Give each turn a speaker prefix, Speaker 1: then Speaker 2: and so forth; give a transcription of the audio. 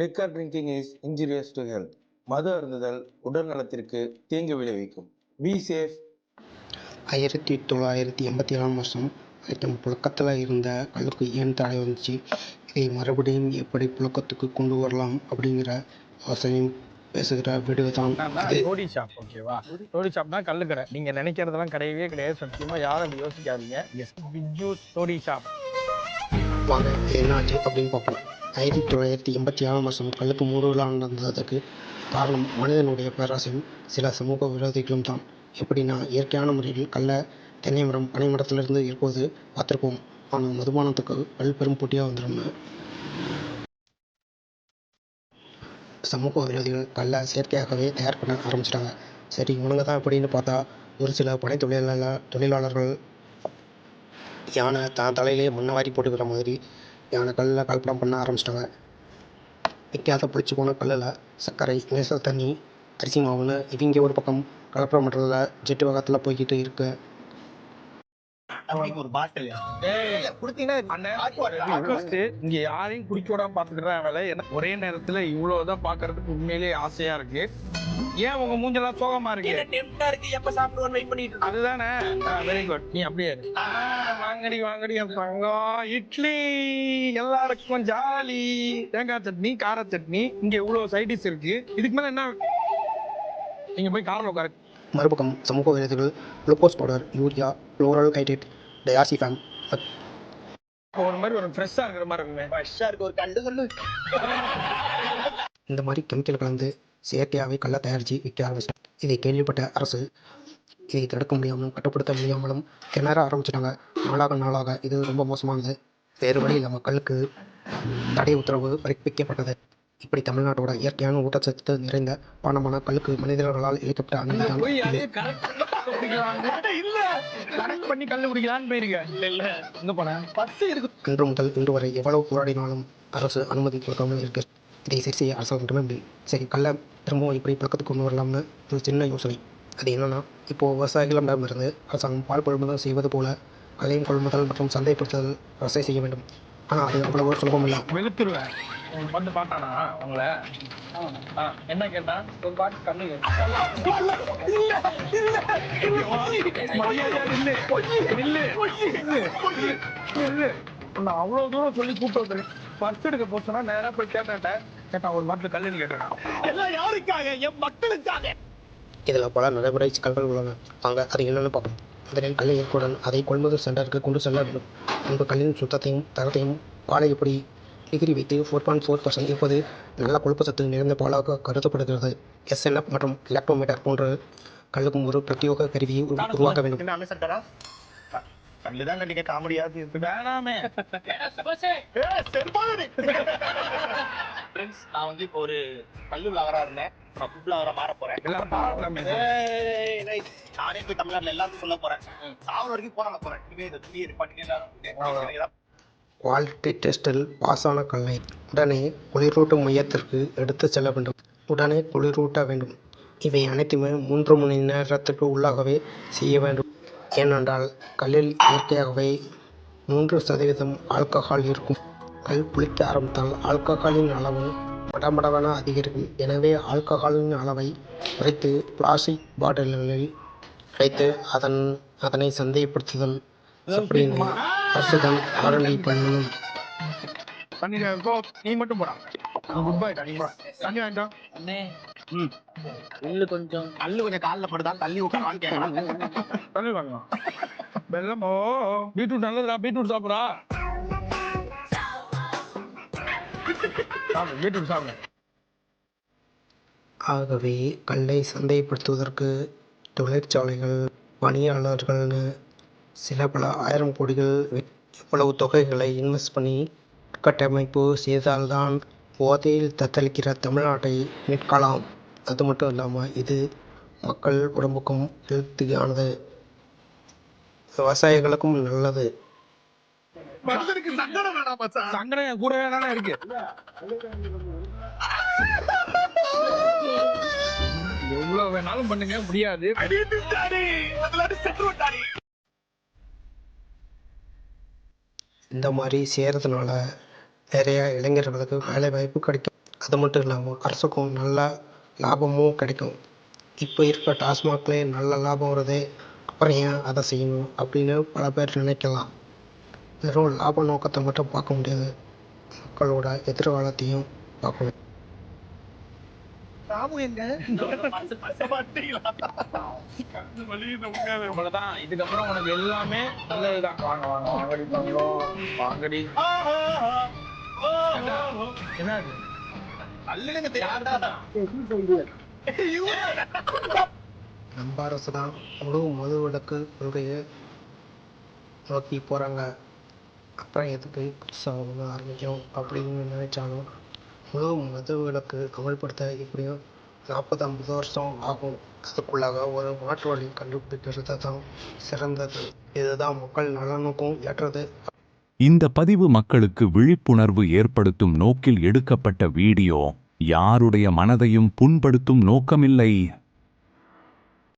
Speaker 1: Liquor drinking is injurious to health. மது அருந்துதல் உடல் நலத்திற்கு தீங்கு விளைவிக்கும். Be safe.
Speaker 2: 1987 வரைக்கும் புழக்கத்தில் இருந்த கல்லுக்கு ஏன் தடை வந்துச்சு, இதை மறுபடியும் எப்படி புழக்கத்துக்கு கொண்டு வரலாம் அப்படிங்கிற யோசனையும் பேசுகிற வீடியோ தான் இது.
Speaker 3: டோடி ஷாப், ஓகேவா? டோடி ஷாப்னா கல்லுக்கடை. நீங்கள் நினைக்கிறதெல்லாம் கிடையவே கிடையாது. சத்தியமாக யாரும் அப்படி யோசிக்காதீங்க. பிஜு டோடி ஷாப்.
Speaker 2: வாங்க என்னாச்சு அப்படின்னு பார்ப்போம். 1987 கல்லுக்கு 3 விழா நடந்ததுக்கு காரணம் மனிதனுடைய பேராசையும் சில சமூக விரோதிகளும் தான். எப்படின்னா, இயற்கையான முறையில் கல்லை தென்னை மரம் பனை மரத்திலிருந்து இருக்கும்போது பார்த்துருப்போம். ஆனால் மதுபானத்துக்கு பெரும் போட்டியாக வந்துடும். சமூக விரோதிகள் கல்லை செயற்கையாகவே தயார் பண்ண ஆரம்பிச்சிட்டாங்க. சரி, இவனுங்க தான் அப்படின்னு பார்த்தா, ஒரு சில பனை தொழிலாளர்கள் யானை தான் தலையிலே மண்ணை வாரி போட்டுக்கிற மாதிரி யானை கல்லில் கலப்படம் பண்ண ஆரம்பிச்சிட்டாங்க. விற்காத புளிச்சு போன கல்லில் சர்க்கரை, நேசல் தண்ணி, அரிசி மாவுன்னு இவங்க ஒரு பக்கம் கலப்படம் பண்ணுறதுல ஜெட்டு வேகத்தில் போய்கிட்டு இருக்கு.
Speaker 3: ஒரு பாட்டில் இங்க யாரையும் குடிக்க விடாம பாத்துக்கிற வேலை. எனக்கு ஒரே நேரத்துல இவ்வளவுதான் பாக்குறதுக்கு உண்மையிலேயே ஆசையா இருக்கு. ஏன் உங்க மூஞ்செல்லாம் சோகமா இருக்கு? அதுதானே. Very good. நீ அப்படியே வாங்கடி வாங்கடி தங்கம். இட்லி எல்லாருக்கும் ஜாலி. தேங்காய் சட்னி, கார சட்னி, இங்க இவ்வளவு சைடிஸ் இருக்கு. இதுக்கு மேல என்ன? நீங்க போய் காரில் உட்காரு.
Speaker 2: மறுபக்கம் சமூக விரோதிகள் glucose powder, urea, chloral hydrate, diazepam
Speaker 3: ஒரு மாதிரி ஒரு ஃப்ரெஷ்ஷாக இருக்கிற மாதிரி இருக்குங்க. ஃப்ரெஷ்ஷாக இருக்க ஒரு கண்டு சொல்லு.
Speaker 2: இந்த மாதிரி கெமிக்கல் கலந்து செயற்கையாகவே கல்லை தயாரித்து விற்க ஆரம்பிச்சு. இதை கேள்விப்பட்ட அரசு இதை தடுக்க முடியாமலும் கட்டுப்படுத்த முடியாமலும் திணற ஆரம்பிச்சிட்டாங்க. நாளாக இது ரொம்ப மோசமானது. வேறு வழி இல்லாமல் கல்லுக்கு தடை உத்தரவு பிறப்பிக்கப்பட்டது. இப்படி தமிழ்நாட்டோட இயற்கையான ஊட்டச்சத்து நிறைந்த பானமான கல்லுக்கு மனிதர்களால் இழைக்கப்பட்ட அநீதி தான் இது. இன்று முதல் இன்று வரை எவ்வளவு போராடினாலும் அரசு அனுமதி கொடுக்காமல் இருக்கு. இதை சரி செய்ய அரசாங்கம் மட்டுமே முடியும். சரி, கல்லை திரும்பவும் இப்படி பழக்கத்துக்கு கொண்டு வரலாம்னு ஒரு சின்ன யோசனை. அது என்னன்னா, இப்போது விவசாயிகளிடமிருந்து அரசாங்கம் பால் கொள்முதல் செய்வது போல கல்லையும் கொள்முதல் மற்றும் சந்தைப்படுத்துதல் அரசை செய்ய வேண்டும். ஆனால் அது அவ்வளவு சுலபம் இல்லை.
Speaker 3: வெளுத்துருவேன் வந்து பார்த்தானா உங்களை? என்ன கேட்டா? ஒரு பாட்டு கண்ணு நான் அவ்வளவு தூரம் சொல்லி கூப்பிட்டு பர்ஸ் எடுக்க போச்சோன்னா நேரா போய் கேட்டா ஒரு பாட்டில் கல்லுன்னு கேட்டேன். எல்லாம் யாருக்காக? என் மக்களுக்காக.
Speaker 2: இதில் பல நடைமுறை சிக்கல்கள் உள்ளன. வாங்க அது என்னென்னு பார்ப்போம். முதலில் கல்லை ஏற்புடன் அதை கொள்முதல் சென்டருக்கு கொண்டு செல்ல வேண்டும். முன்பு கல்லின் சுத்தத்தையும் தரத்தையும் பாலை எப்படி டிகிரி வைத்து 4.4% இருப்பது நல்ல கொழுப்பு சத்து நிறைந்த பாலாக கருதப்படுகிறது. SNF மற்றும் லாக்டோமீட்டர் போன்ற கல்லுக்கும் ஒரு பிரத்யேக கருவியை உருவாக்க வேண்டும்.
Speaker 4: நான் வந்து இப்போ ஒரு கல்லு விளாகரா இருந்தேன். மாற போறேன். நானே போய் தமிழ்நாட்டுல எல்லாத்தையும் சொல்ல போறேன். சாவர வரைக்கும் போராட போறேன்.
Speaker 2: குவாலிட்டி டெஸ்டில் பாஸான கல்லை உடனே குளிரூட்டும் மையத்திற்கு எடுத்து செல்ல வேண்டும். உடனே குளிரூட்ட வேண்டும். இவை அனைத்துமே 3 மணி நேரத்திற்கு உள்ளாகவே செய்ய வேண்டும். ஏனென்றால் கல்லில் இயற்கையாகவே 3% ஆல்கஹால் இருக்கும். கல் புளிக்க ஆரம்பித்தால் ஆல்கஹாலின் அளவு மடமடவென அதிகரிக்கும். எனவே ஆல்கஹாலின் அளவை குறைத்து பிளாஸ்டிக் பாட்டில்களில் அடைத்து அதனை சந்தைப்படுத்துதல் அப்படின்னு அரசுதான் ஆரம்பி பண்ணணும்.
Speaker 3: நீ மட்டும் போடா. Good bye. தண்ணி வேண்டாம்.
Speaker 4: கல்லு கொஞ்சம் காலில் படுதா தள்ளி விட்டான்னு கேட்கலாம்.
Speaker 3: தண்ணி வாங்கலாம். வெள்ளம். பீட்ரூட் நல்லதுடா. பீட்ரூட் சாப்பிட்றா. பீட்ரூட் சாப்பிட.
Speaker 2: ஆகவே கல்லை சந்தைப்படுத்துவதற்கு தொழிற்சாலைகள், பணியாளர்கள்னு சில பல ஆயிரம் கோடிகள் இவ்வளவு தொகைகளை இன்வெஸ்ட் பண்ணி கட்டமைப்பு செய்தால்தான் போதையில் தத்தளிக்கிற தமிழ்நாட்டை மீட்கலாம். அது மட்டும் இல்லாமல் இது மக்கள் உடம்புக்கும் ஹெல்த்தியானது, விவசாயிகளுக்கும் நல்லது.
Speaker 3: சங்கடம் கூடவே தானே இருக்கு. எவ்வளவு வேணாலும் பண்ணுங்க, முடியாது.
Speaker 2: இந்த மாதிரி செய்கிறதுனால நிறைய இளைஞர்களுக்கு வேலை வாய்ப்பு கிடைக்கும். அது மட்டும் இல்லாமல் அரசுக்கும் நல்ல லாபமும் கிடைக்கும். இப்போ இருக்க டாஸ்மாக்லேயே நல்ல லாபம் வருது, அப்புறம் ஏன் அதை செய்யணும் அப்படின்னு பல பேர் நினைக்கலாம். வெறும் லாப நோக்கத்தை மட்டும் பார்க்க முடியாது, மக்களோட எதிர்காலத்தையும் பார்க்கணும்.
Speaker 3: அவ்வளவுதான். இதுக்கப்புறம் உனக்கு எல்லாமே நல்லதுதான். வாங்க வாங்க வாங்கடி தங்கம், வாங்கடி. என்னது
Speaker 2: நம்ம அரசு தான் முழு மதுவிலக்கு கொள்கையை நோக்கி போகிறாங்க. அப்புறம் எதுக்கு புதுசாக ஒன்று ஆரம்பிக்கும் அப்படின்னு நினைச்சாலும் முழு மதுவிலக்கு அமல்படுத்த எப்படியும் 40-50 வருஷம் ஆகும். அதுக்குள்ளாக ஒரு மாற்று வழி கண்டுபிடிக்கிறது தான் சிறந்தது. இதுதான் மக்கள் நலனுக்கும் ஏற்றது.
Speaker 5: இந்த பதிவு மக்களுக்கு விழிப்புணர்வு ஏற்படுத்தும் நோக்கில் எடுக்கப்பட்ட வீடியோ. யாருடைய மனதையும் புண்படுத்தும் நோக்கமில்லை.